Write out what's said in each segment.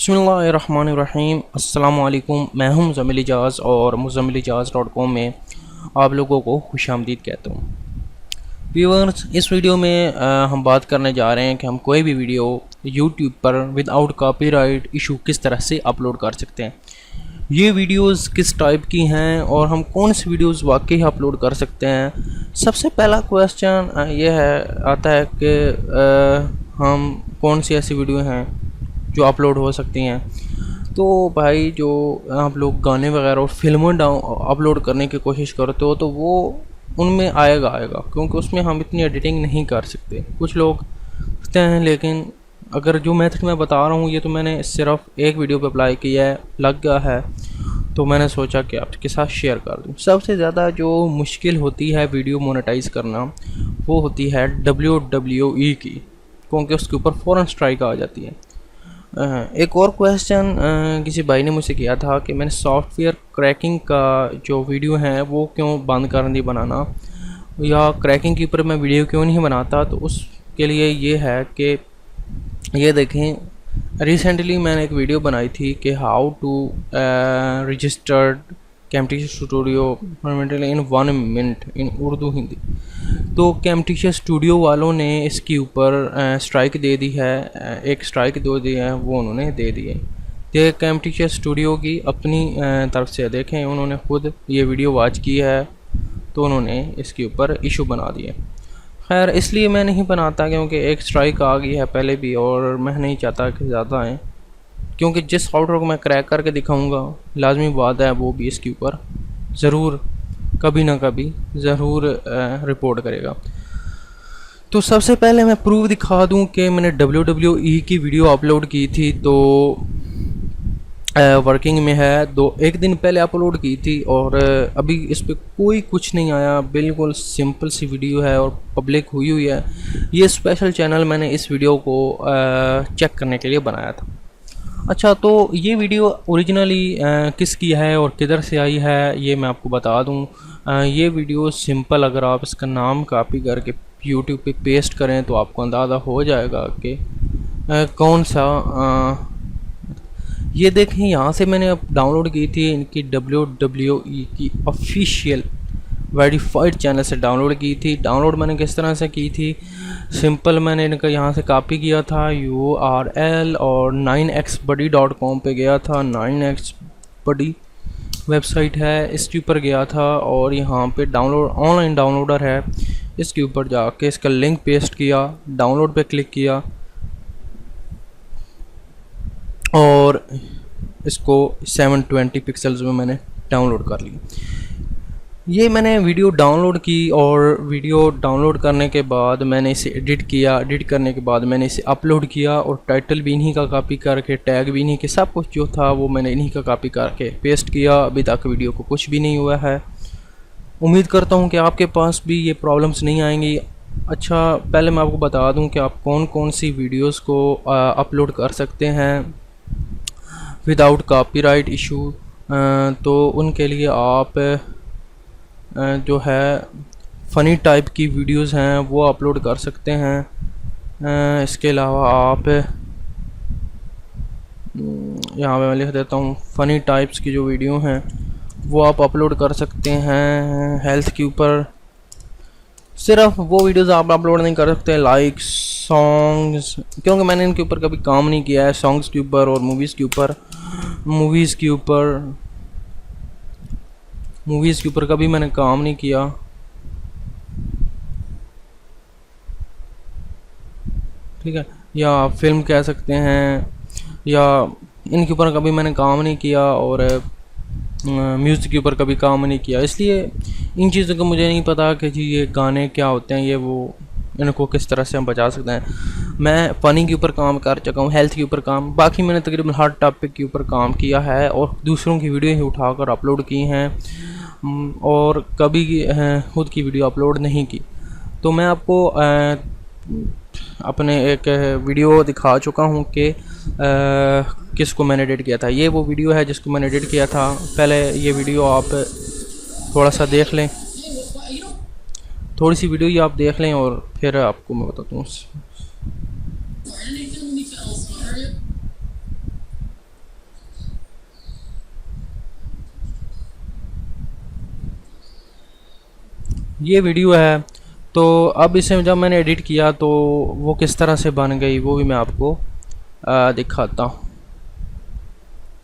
बिस्मिल्लाहिर्रहमानिर्रहीम। अस्सलामुअलैकुम। मैं हूं मुज़म्मिल इजाज़ और muzammilijaaz.com में आप लोगों को खुशामदीद कहता हूं। व्यूअर्स, इस वीडियो में हम बात करने जा रहे हैं कि हम कोई भी वीडियो यूट्यूब पर विदाउट कॉपीराइट इशू किस तरह से अपलोड कर सकते हैं। ये वीडियोस किस टाइप की हैं और हम कौन सी वीडियोस वाकई अपलोड कर सकते हैं। सबसे पहला क्वेश्चन ये है आता है कि हम कौन सी ऐसी वीडियो हैं जो अपलोड हो सकती हैं। तो भाई, जो आप लोग गाने वगैरह और फिल्में अपलोड करने की कोशिश करते हो तो वो उनमें आएगा क्योंकि उसमें हम इतनी एडिटिंग नहीं कर सकते। कुछ लोग करते हैं, लेकिन अगर जो मेथड मैं बता रहा हूँ ये तो मैंने सिर्फ एक वीडियो पे अप्लाई किया है, लग गया है, तो मैंने सोचा कि आपके साथ शेयर कर दूँ। सबसे ज़्यादा जो मुश्किल होती है वीडियो मोनेटाइज़ करना वो होती है WWE की, क्योंकि उसके ऊपर फ़ौरन स्ट्राइक आ जाती है। एक और क्वेश्चन किसी भाई ने मुझसे किया था कि मैंने सॉफ्टवेयर क्रैकिंग का जो वीडियो है वो क्यों बंद कर दी बनाना, या क्रैकिंग के ऊपर मैं वीडियो क्यों नहीं बनाता। तो उसके लिए ये है कि ये देखें, रिसेंटली मैंने एक वीडियो बनाई थी कि how to registered Camtasia studio in 1 minute in Urdu Hindi. तो कैमटीशिया स्टूडियो वालों ने इसके ऊपर स्ट्राइक दे दी है, एक स्ट्राइक दो दी है वो उन्होंने दे दी है। तो कैमटीशिया स्टूडियो की अपनी तरफ से देखें, उन्होंने खुद ये वीडियो वॉच की है तो उन्होंने इसके ऊपर इशू बना दिए। खैर, इसलिए मैं नहीं बनाता क्योंकि एक स्ट्राइक आ गई है पहले भी और मैं नहीं चाहता कि ज़्यादा आए, क्योंकि जिस सॉफ्टवेयर को मैं क्रैक करके दिखाऊंगा लाजमी बात है वो भी इसके ऊपर ज़रूर कभी ना कभी ज़रूर रिपोर्ट करेगा। तो सबसे पहले मैं प्रूफ दिखा दूं कि मैंने WWE की वीडियो अपलोड की थी, तो वर्किंग में है। एक दिन पहले अपलोड की थी और अभी इस पर कोई कुछ नहीं आया। बिल्कुल सिंपल सी वीडियो है और पब्लिक हुई है। ये स्पेशल चैनल मैंने इस वीडियो को चेक करने के लिए बनाया था। अच्छा, तो ये वीडियो ओरिजिनली किसकी है और किधर से आई है ये मैं आपको बता दूं। ये वीडियो सिंपल, अगर आप इसका नाम कॉपी करके यूट्यूब पे पेस्ट करें तो आपको अंदाज़ा हो जाएगा कि कौन सा। ये देखें, यहाँ से मैंने अब डाउनलोड की थी इनकी WWE की ऑफिशियल वेरीफाइड चैनल से डाउनलोड की थी। डाउनलोड मैंने किस तरह से की थी, सिंपल मैंने इनका यहाँ से कॉपी किया था URL और 9xbuddy.com पे गया था। 9xbuddy वेबसाइट है, इसके ऊपर गया था और यहाँ पे डाउनलोड ऑनलाइन डाउनलोडर है, इसके ऊपर जाके इसका लिंक पेस्ट किया, डाउनलोड पे क्लिक किया और इसको 720 पिक्सल्स में मैंने डाउनलोड कर ली। ये मैंने वीडियो डाउनलोड की और वीडियो डाउनलोड करने के बाद मैंने इसे एडिट किया। एडिट करने के बाद मैंने इसे अपलोड किया और टाइटल भी इन्हीं का कॉपी करके, टैग भी इन्हीं के, सब कुछ जो था वो मैंने इन्हीं का कॉपी करके पेस्ट किया। अभी तक वीडियो को कुछ भी नहीं हुआ है। उम्मीद करता हूँ कि आपके पास भी ये प्रॉब्लम्स नहीं आएंगी। अच्छा, पहले मैं आपको बता दूँ कि आप कौन कौन सी वीडियोज़ को अपलोड कर सकते हैं विदाउट कॉपीराइट इशू। तो उनके लिए आप जो है फ़नी टाइप की वीडियोस हैं वो अपलोड कर सकते हैं। इसके अलावा आप यहाँ पे मैं लिख देता हूँ, फ़नी टाइप्स की जो वीडियो हैं वो आप अपलोड कर सकते हैं। हेल्थ के ऊपर सिर्फ वो वीडियोस आप अपलोड नहीं कर सकते, लाइक सॉन्ग्स, क्योंकि मैंने इनके ऊपर कभी काम नहीं किया है। सॉन्ग्स के ऊपर और मूवीज़ के ऊपर कभी मैंने काम नहीं किया। ठीक है, या आप फिल्म कह सकते हैं, या इनके ऊपर कभी मैंने काम नहीं किया और म्यूज़िक के ऊपर कभी काम नहीं किया, इसलिए इन चीज़ों का मुझे नहीं पता कि जी ये गाने क्या होते हैं, ये वो, इनको किस तरह से हम बचा सकते हैं। मैं फ़नी के ऊपर काम कर चुका हूँ, हेल्थ के ऊपर काम, बाकी मैंने तकरीबन हर टॉपिक के ऊपर काम किया है और दूसरों की वीडियो ही उठाकर अपलोड की हैं और कभी खुद की वीडियो अपलोड नहीं की। तो मैं आपको अपने एक वीडियो दिखा चुका हूँ कि किसको मैंने एडिट किया था। ये वो वीडियो है जिसको मैंने एडिट किया था। पहले ये वीडियो आप थोड़ा सा देख लें, थोड़ी सी वीडियो ही आप देख लें और फिर आपको मैं बताता हूँ। ये वीडियो है। तो अब इसे जब मैंने एडिट किया तो वो किस तरह से बन गई वो भी मैं आपको दिखाता हूँ।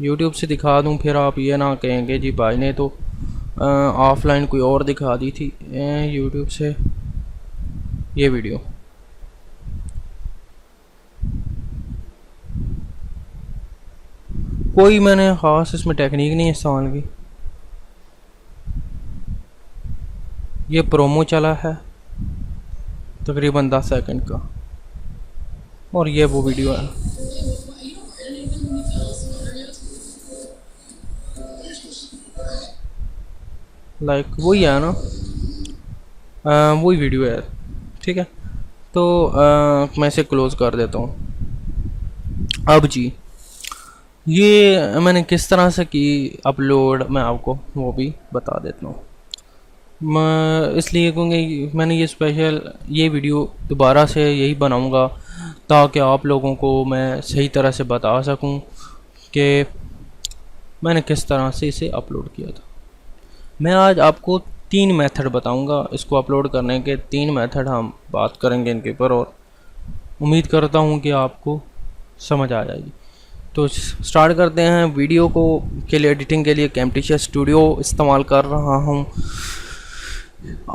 यूट्यूब से दिखा दूँ फिर आप ये ना कहेंगे जी भाई ने तो ऑफलाइन कोई और दिखा दी थी। यूट्यूब से ये वीडियो कोई मैंने ख़ास इसमें टेक्निक नहीं इस्तेमाल की। ये प्रोमो चला है तकरीबन 10 सेकंड का, और ये वो वीडियो है। लाइक वही है ना, वही वीडियो है। ठीक है, तो मैं इसे क्लोज़ कर देता हूँ। अब जी ये मैंने किस तरह से की अपलोड, मैं आपको वो भी बता देता हूँ। मैं इसलिए क्योंकि मैंने ये स्पेशल ये वीडियो दोबारा से यही बनाऊँगा ताकि आप लोगों को मैं सही तरह से बता सकूँ कि मैंने किस तरह से इसे अपलोड किया था। मैं आज आपको 3 मेथड बताऊंगा इसको अपलोड करने के। 3 मेथड हम बात करेंगे इनके ऊपर, और उम्मीद करता हूं कि आपको समझ आ जाएगी। तो स्टार्ट करते हैं। वीडियो को के लिए एडिटिंग के लिए कैमटेशिया स्टूडियो इस्तेमाल कर रहा हूं।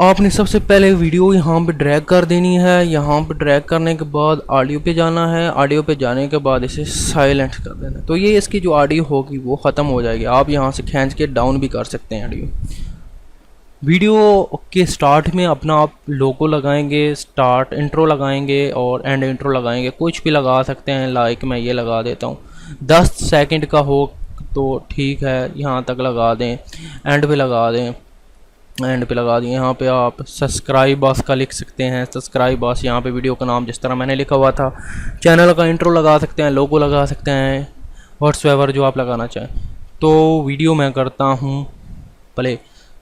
आपने सबसे पहले वीडियो यहाँ पे ड्रैग कर देनी है। यहाँ पे ड्रैग करने के बाद ऑडियो पे जाना है। ऑडियो पे जाने के बाद इसे साइलेंट कर देना। तो ये इसकी जो ऑडियो होगी वो ख़त्म हो जाएगी। आप यहाँ से खींच के डाउन भी कर सकते हैं ऑडियो। वीडियो के स्टार्ट में अपना आप लोगो लगाएंगे, स्टार्ट इंट्रो लगाएंगे और एंड इंट्रो लगाएंगे। कुछ भी लगा सकते हैं, लाइक मैं ये लगा देता हूँ। 10 सेकंड का हो तो ठीक है, यहाँ तक लगा दें। एंड पे लगा दें, एंड पे लगा दिए। यहाँ पे आप सब्सक्राइब बॉस का लिख सकते हैं, सब्सक्राइब बॉस। यहाँ पे वीडियो का नाम जिस तरह मैंने लिखा हुआ था। चैनल का इंट्रो लगा सकते हैं, लोगो लगा सकते हैं, व्हाट्सएवर जो आप लगाना चाहें। तो वीडियो मैं करता हूँ प्ले।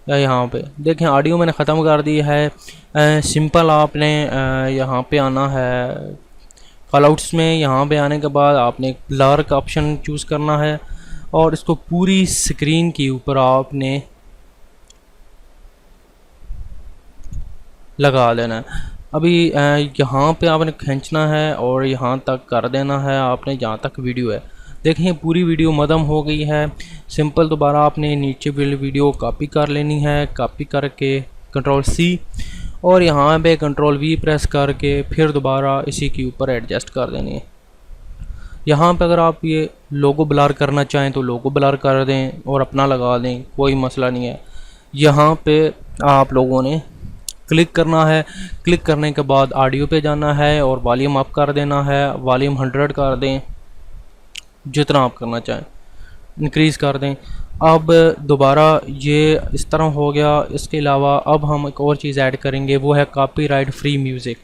यहाँ पे देखें ऑडियो मैंने ख़त्म कर दी है। सिंपल आपने यहाँ पे आना है कॉलआउट्स में। यहाँ पे आने के बाद आपने ब्लर का ऑप्शन चूज़ करना है और इसको पूरी स्क्रीन के ऊपर आपने लगा देना है। अभी यहाँ पे आपने खींचना है और यहाँ तक कर देना है आपने जहाँ तक वीडियो है। देखें पूरी वीडियो मदम हो गई है। सिंपल दोबारा आपने नीचे वीडियो कॉपी कर लेनी है। कॉपी करके कंट्रोल C और यहाँ पे कंट्रोल V प्रेस करके फिर दोबारा इसी के ऊपर एडजस्ट कर देनी है। यहाँ पे अगर आप ये लोगो ब्लर करना चाहें तो लोगो ब्लर कर दें और अपना लगा दें, कोई मसला नहीं है। यहाँ पे आप लोगों ने क्लिक करना है। क्लिक करने के बाद ऑडियो पे जाना है और वॉल्यूम अप कर देना है। वॉल्यूम 100 कर दें, जितना आप करना चाहें इंक्रीज़ कर दें। अब दोबारा ये इस तरह हो गया। इसके अलावा अब हम एक और चीज़ ऐड करेंगे, वो है copyright free music.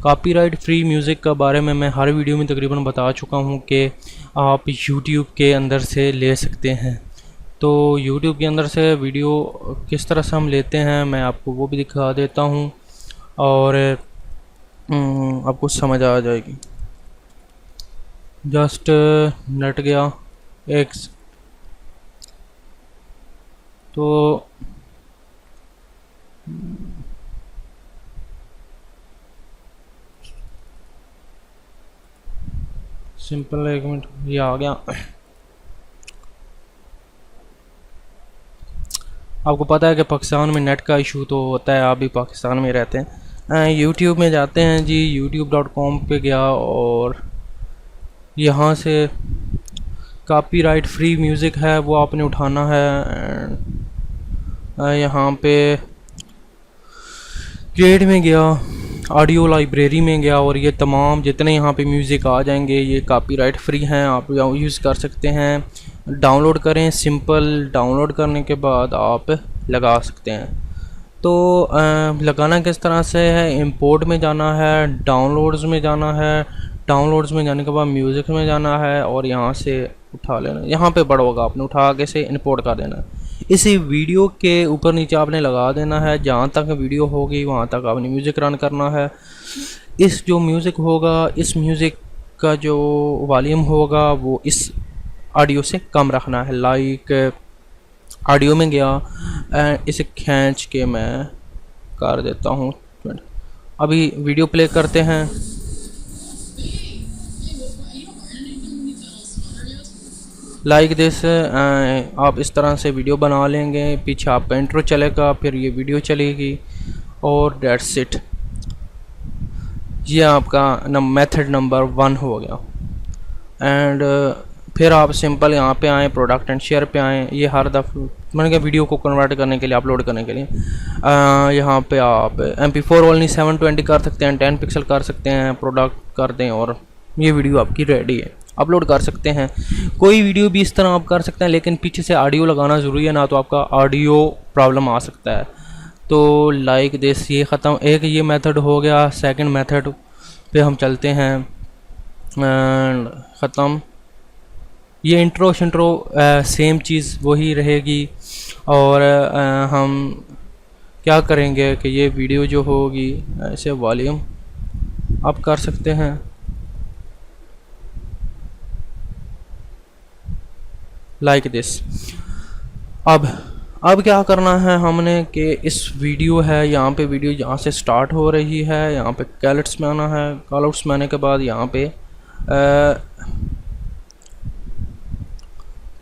Copyright free music के बारे में मैं हर वीडियो में तकरीबन बता चुका हूँ कि आप यूट्यूब के अंदर से ले सकते हैं। तो YouTube के अंदर से वीडियो किस तरह से हम लेते हैं मैं आपको वो भी दिखा देता हूँ और आपको समझ आ जाएगी। जस्ट नेट गया एक्स तो सिंपल 1 मिनट ये आ गया। आपको पता है कि पाकिस्तान में नेट का इशू तो होता है, आप भी पाकिस्तान में रहते हैं। यूट्यूब में जाते हैं जी, youtube.com पे गया और यहाँ से कॉपीराइट फ्री म्यूज़िक है वो आपने उठाना है। यहाँ पे क्रिएट में गया, ऑडियो लाइब्रेरी में गया और ये तमाम जितने यहाँ पे म्यूज़िक आ जाएंगे ये कॉपीराइट फ्री हैं, आप यूज़ कर सकते हैं। डाउनलोड करें, सिंपल डाउनलोड करने के बाद आप लगा सकते हैं। तो लगाना किस तरह से है, इंपोर्ट में जाना है, डाउनलोड्स में जाना है, डाउनलोड्स में जाने के बाद म्यूज़िक में जाना है और यहाँ से उठा लेना। यहाँ पे बड़ा होगा, आपने उठा के से इंपोर्ट कर देना है। इसी वीडियो के ऊपर नीचे आपने लगा देना है, जहाँ तक वीडियो होगी वहाँ तक आपने म्यूज़िक रन करना है। इस जो म्यूज़िक होगा, इस म्यूज़िक का जो वॉल्यूम होगा वो इस ऑडियो से कम रखना है। लाइक ऑडियो में गया, इसे खींच के मैं कर देता हूँ। अभी वीडियो प्ले करते हैं। लाइक दिस, आप इस तरह से वीडियो बना लेंगे, पीछे आपका इंट्रो चलेगा, फिर ये वीडियो चलेगी और डेट्स इट। ये आपका मेथड नंबर 1 हो गया। एंड फिर आप सिंपल यहाँ पे आएँ, प्रोडक्ट एंड शेयर पे आएँ। ये हर दफ़ा मैंने कहा वीडियो को कन्वर्ट करने के लिए, अपलोड करने के लिए यहाँ पे आप MP4 ओनली 720 कर सकते हैं, 10 पिक्सल कर सकते हैं, प्रोडक्ट कर दें और ये वीडियो आपकी रेडी है, अपलोड कर सकते हैं। कोई वीडियो भी इस तरह आप कर सकते हैं, लेकिन पीछे से ऑडियो लगाना ज़रूरी है, ना तो आपका ऑडियो प्रॉब्लम आ सकता है। तो लाइक दिस, ये ख़त्म, एक ये मेथड हो गया। सेकंड मेथड पे हम चलते हैं। ख़त्म। ये इंट्रो सेम चीज़ वही रहेगी। और हम क्या करेंगे कि ये वीडियो जो होगी ऐसे वॉल्यूम अप कर सकते हैं। Like this. अब क्या करना है हमने कि इस वीडियो है, यहाँ पे वीडियो यहाँ से स्टार्ट हो रही है, यहाँ पे कॉलआउट्स में आना है। कॉलआउट्स में आने के बाद यहाँ पे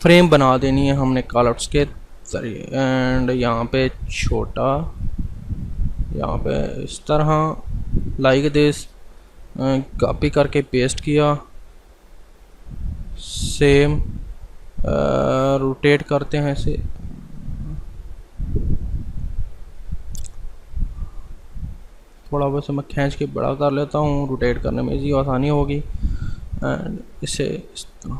फ्रेम बना देनी है हमने कॉलआउट्स के जरिए। एंड यहाँ पे छोटा, यहाँ पे इस तरह लाइक दिस, कॉपी करके पेस्ट किया, सेम रोटेट करते हैं इसे। थोड़ा बस मैं खींच के बड़ा कर लेता हूँ, रोटेट करने में इजी आसानी होगी। एंड इसे इस तरह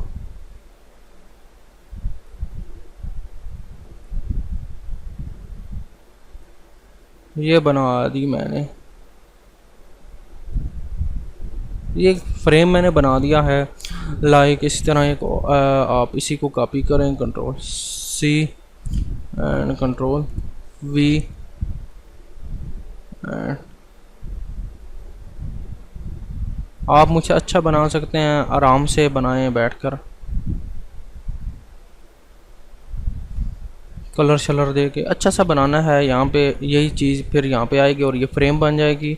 ये बना दी मैंने, ये फ्रेम मैंने बना दिया है। लाइक इसी तरह एक आप इसी को कॉपी करें, Ctrl+C एंड Ctrl+V। आप मुझे अच्छा बना सकते हैं, आराम से बनाएं बैठकर, कलर शलर दे के अच्छा सा बनाना है। यहाँ पे यही चीज़ फिर यहाँ पे आएगी और ये फ्रेम बन जाएगी।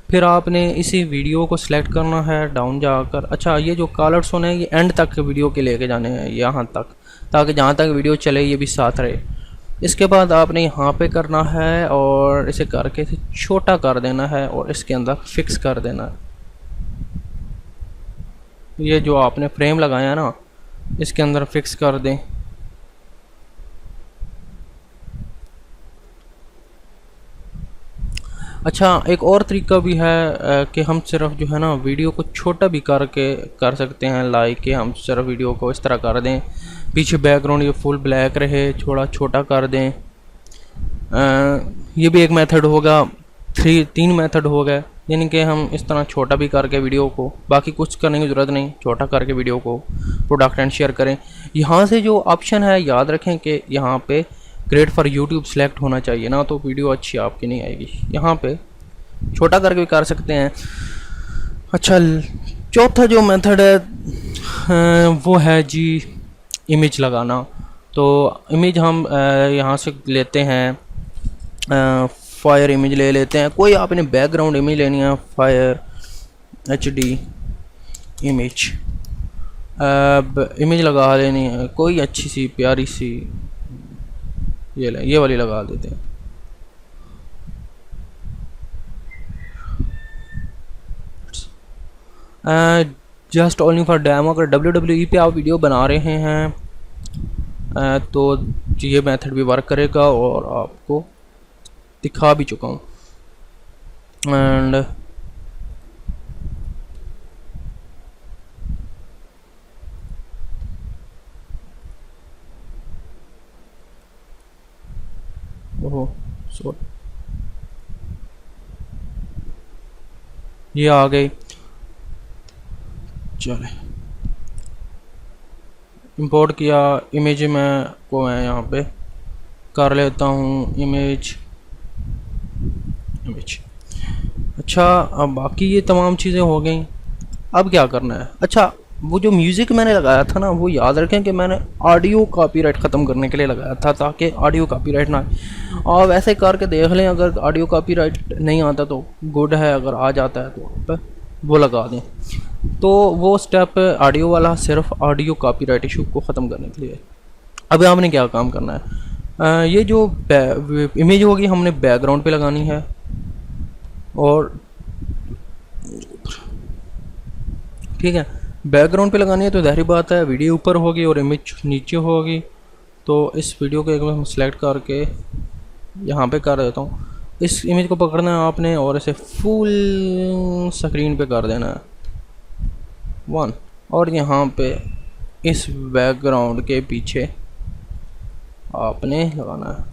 फिर आपने इसी वीडियो को सिलेक्ट करना है डाउन जाकर। अच्छा, ये जो कॉलआउट्स होने हैं ये एंड तक वीडियो के लेके जाने हैं, यहाँ तक, ताकि जहाँ तक वीडियो चले ये भी साथ रहे। इसके बाद आपने यहाँ पे करना है और इसे करके इसे छोटा कर देना है और इसके अंदर फिक्स कर देना है। ये जो आपने फ्रेम लगाया ना, इसके अंदर फिक्स कर दें। अच्छा, एक और तरीका भी है कि हम सिर्फ जो है ना वीडियो को छोटा भी करके कर सकते हैं। लाइक कि हम सिर्फ वीडियो को इस तरह कर दें, पीछे बैकग्राउंड ये फुल ब्लैक रहे, थोड़ा छोटा कर दें। ये भी एक मेथड होगा। 3 मेथड हो गए, यानी कि हम इस तरह छोटा भी करके वीडियो को, बाकी कुछ करने की ज़रूरत नहीं, छोटा करके वीडियो को प्रोडक्ट एंड शेयर करें। यहाँ से जो ऑप्शन है याद रखें कि यहाँ पे ग्रेट फॉर यूट्यूब सेलेक्ट होना चाहिए, ना तो वीडियो अच्छी आपकी नहीं आएगी। यहाँ पे छोटा करके भी कर सकते हैं। अच्छा, चौथा जो मेथड है वो है जी इमेज लगाना। तो इमेज हम यहाँ से लेते हैं, फायर इमेज ले लेते हैं। कोई आपने बैकग्राउंड इमेज लेनी है, फायर HD इमेज, इमेज लगा लेनी है कोई अच्छी सी प्यारी सी। ये वाली लगा देते हैं। Just only for demo. अगर WWE पे आप वीडियो बना रहे हैं तो ये मेथड भी वर्क करेगा और आपको दिखा भी चुका हूँ। एंड ओहो सॉरी, ये आ गई। चले, इंपोर्ट किया इमेज में को मैं यहाँ पे कर लेता हूँ इमेज। अच्छा, अब बाकी ये तमाम चीज़ें हो गई। अब क्या करना है? अच्छा, वो जो म्यूज़िक मैंने लगाया था ना, वो याद रखें कि मैंने ऑडियो कॉपीराइट ख़त्म करने के लिए लगाया था, ताकि ऑडियो कॉपीराइट ना आए। और वैसे करके देख लें, अगर ऑडियो कॉपीराइट नहीं आता तो गुड है, अगर आ जाता है तो आप वो लगा दें। तो वो स्टेप ऑडियो वाला सिर्फ ऑडियो कॉपीराइट इशू को ख़त्म करने के लिए। अब आपने क्या काम करना है, ये जो इमेज होगी हमने बैकग्राउंड पे लगानी है, और ठीक है, बैकग्राउंड पे लगानी है तो ज़ाहिर बात है वीडियो ऊपर होगी और इमेज नीचे होगी। तो इस वीडियो को एक बार सेलेक्ट करके यहाँ पे कर देता हूँ। इस इमेज को पकड़ना है आपने और इसे फुल स्क्रीन पे कर देना है 1, और यहाँ पे इस बैकग्राउंड के पीछे आपने लगाना है।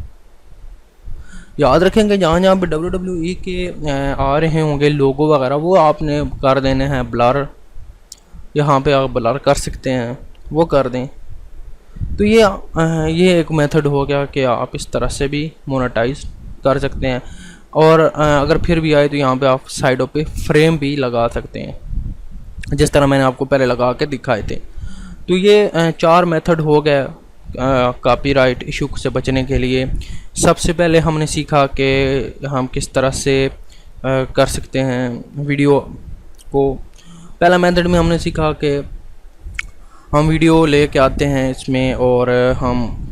याद रखेंगे जहाँ जहाँ पे WWE के आ रहे होंगे लोगो वगैरह, वो आपने कर देने हैं ब्लर। यहाँ पे आप ब्लर कर सकते हैं, वो कर दें। तो ये एक मेथड हो गया कि आप इस तरह से भी मोनेटाइज कर सकते हैं। और अगर फिर भी आए तो यहाँ पे आप साइडों पे फ्रेम भी लगा सकते हैं, जिस तरह मैंने आपको पहले लगा के दिखाए थे। तो ये 4 मेथड हो गए कॉपीराइट इशू से बचने के लिए। सबसे पहले हमने सीखा कि हम किस तरह से कर सकते हैं वीडियो को। पहला मेथड में हमने सीखा कि हम वीडियो लेके आते हैं इसमें, और हम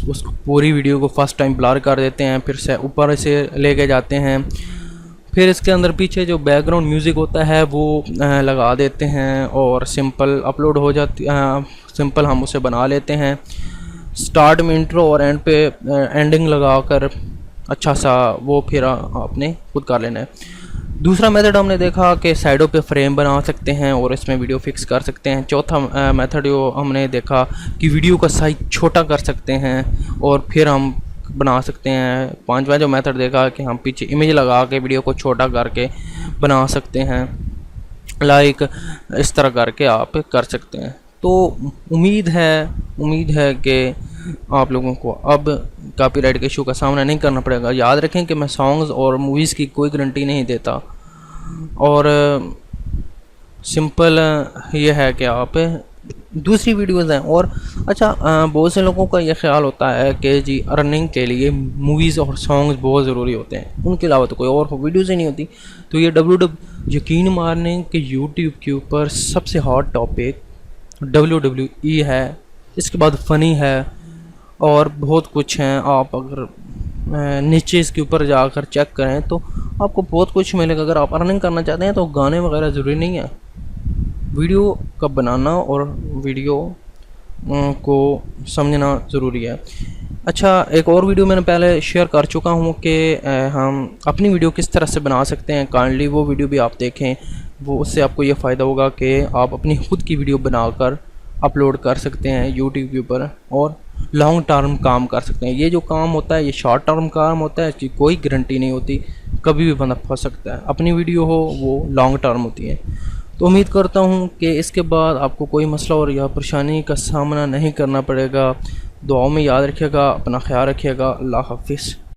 उस पूरी वीडियो को फर्स्ट टाइम ब्लर कर देते हैं, फिर से ऊपर से लेके जाते हैं, फिर इसके अंदर पीछे जो बैकग्राउंड म्यूज़िक होता है वो लगा देते हैं, और सिंपल अपलोड हो जाती सिंपल हम उसे बना लेते हैं। स्टार्ट में इंट्रो और एंड पे एंडिंग लगाकर अच्छा सा वो फिर आपने खुद कर लेना है। दूसरा मेथड हमने देखा कि साइडों पे फ्रेम बना सकते हैं और इसमें वीडियो फिक्स कर सकते हैं। चौथा मेथड जो हमने देखा कि वीडियो का साइज छोटा कर सकते हैं और फिर हम बना सकते हैं। पांचवा जो मेथड देखा कि हम पीछे इमेज लगा के वीडियो को छोटा करके बना सकते हैं, लाइक इस तरह करके आप कर सकते हैं। तो उम्मीद है कि आप लोगों को अब कॉपीराइट के इशू का सामना नहीं करना पड़ेगा। याद रखें कि मैं सॉन्ग्स और मूवीज़ की कोई गारंटी नहीं देता, और सिंपल ये है कि आप दूसरी वीडियोस हैं। और अच्छा, बहुत से लोगों का ये ख्याल होता है कि जी अर्निंग के लिए मूवीज़ और सॉन्ग्स बहुत ज़रूरी होते हैं, उनके अलावा तो कोई और वीडियोस ही नहीं होती। तो ये यकीन मारने कि यूट्यूब के ऊपर सबसे हॉट टॉपिक WWE है, इसके बाद फ़नी है और बहुत कुछ हैं। आप अगर नीचे इसके ऊपर जाकर चेक करें तो आपको बहुत कुछ मिलेगा। अगर आप अर्निंग करना चाहते हैं तो गाने वगैरह ज़रूरी नहीं है, वीडियो का बनाना और वीडियो को समझना ज़रूरी है। अच्छा, एक और वीडियो मैंने पहले शेयर कर चुका हूँ कि हम अपनी वीडियो किस तरह से बना सकते हैं। काइंडली वो वीडियो भी आप देखें, वो उससे आपको ये फ़ायदा होगा कि आप अपनी खुद की वीडियो बनाकर अपलोड कर सकते हैं यूट्यूब के ऊपर और लॉन्ग टर्म काम कर सकते हैं। ये जो काम होता है ये शॉर्ट टर्म काम होता है, इसकी कोई गारंटी नहीं होती, कभी भी बंदा फंस सकता है। अपनी वीडियो हो वो लॉन्ग टर्म होती है। तो उम्मीद करता हूँ कि इसके बाद आपको कोई मसला और या परेशानी का सामना नहीं करना पड़ेगा। दुआओं में याद रखिएगा, अपना ख्याल रखिएगा। अल्लाह हाफिज़।